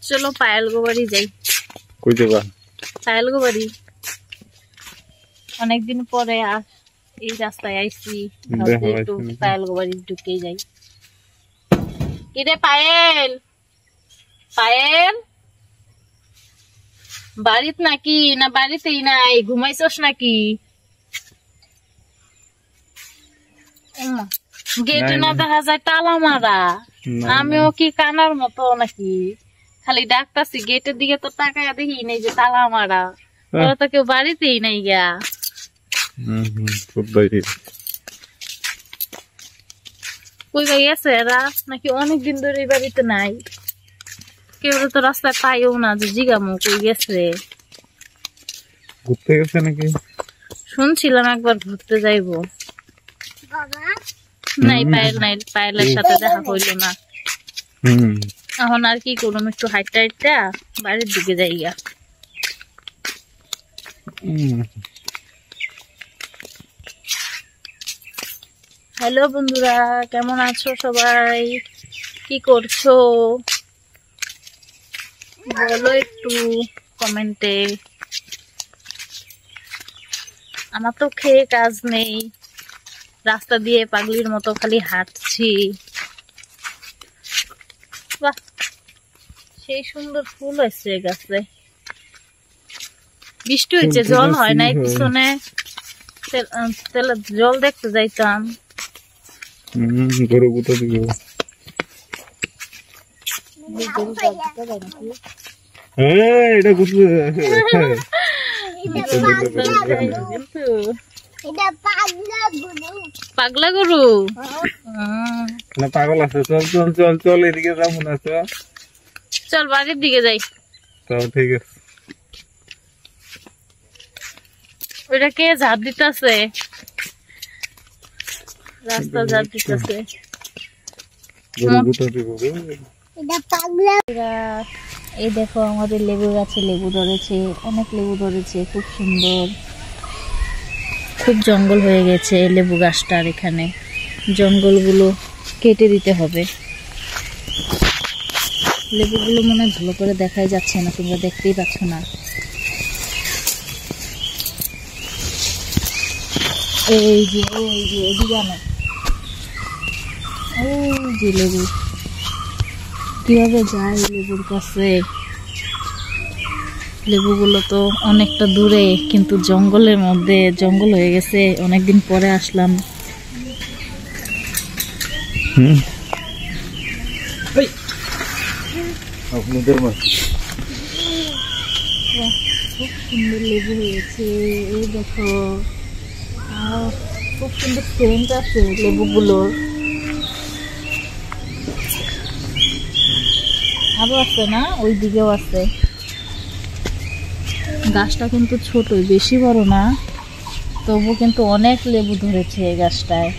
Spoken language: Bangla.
চলো পায়েল গো বাড়ি যাই। কই যাবা? পায়েল গো বাড়ি। অনেকদিন পরে এই রাস্তায় আইছি, একটু পায়েল গো বাড়ি ঢুকে যাই। কিরে পায়েল, পায়েল বাড়িত নাকি না বাড়িতেই নাই? ঘুমাইছস নাকি? গেটে না দেখা যায় তালা মারা। আমিও কি কানার মতো নাকি? খালি ডাকতাছি গেটের দিকে তো তাকায় দেখি নেই যে তালা মারা। ওরা তো কেউ বাড়িতেই নাই গা। কই গেছে এরা? নাকি অনেকদিন ধরে বাড়িতে নাই? কেউ তো রাস্তায় পাইও না যে জিগামো কই গেছে। ঘুরতে গেছে নাকি? শুনছিলাম একবার ঘুরতে যাইবো। নাই পায়েল নাই, পায়েলের সাথে দেখা হইলো না। এখন আর কি করুম, একটু হাইটা হাইটা বাড়ির দিকে যাইয়া। হ্যালো বন্ধুরা, কেমন আছো সবাই? কি করছো বলো একটু কমেন্টে। আমার তো খেয়ে কাজ নেই, রাস্তা দিয়ে পাগলির মতো খালি হাঁটছি। বাহ, সেই সুন্দর ফুল হয়েছে গাছে। বৃষ্টি হয়েছে, জল হয় নাই পিছনে, জল দেখতে যাইতাম। পাগলা গরু না পাগল আছে? চল চল চল চল, এদিকে যাবো না? চল বাড়ির দিকে যাই। ঠিক আছে। ওইটা কে ঝাড় দিতেছে? রাস্তা ঝাড় দিতেছে। এই দেখো আমাদের লেবু গাছে লেবু ধরেছে, অনেক লেবু ধরেছে, খুব সুন্দর। খুব জঙ্গল হয়ে গেছে লেবু গাছটার। এখানে জঙ্গলগুলো কেটে দিতে হবে। লেবুগুলো মনে হয় ভালো করে দেখাই যাচ্ছে না, তোমরা দেখতেই পাচ্ছ না। এই যে এদিকে না, ওই যে লেবু কিভাবে যায় লেবুর কাছে। লেবুগুলো তো অনেকটা দূরে, কিন্তু জঙ্গলের মধ্যে, জঙ্গল হয়ে গেছে। অনেকদিন পরে আসলাম। খুব সুন্দর লেবু হয়েছে, এই দেখো। খুব সুন্দর সেন্ট আছে লেবুগুলোর। আরো আছে না, ওই দিকেও আছে। গাছটা কিন্তু ছোট, বেশি বড় না, তবু কিন্তু অনেক লেবু ধরেছে এই গাছটায়।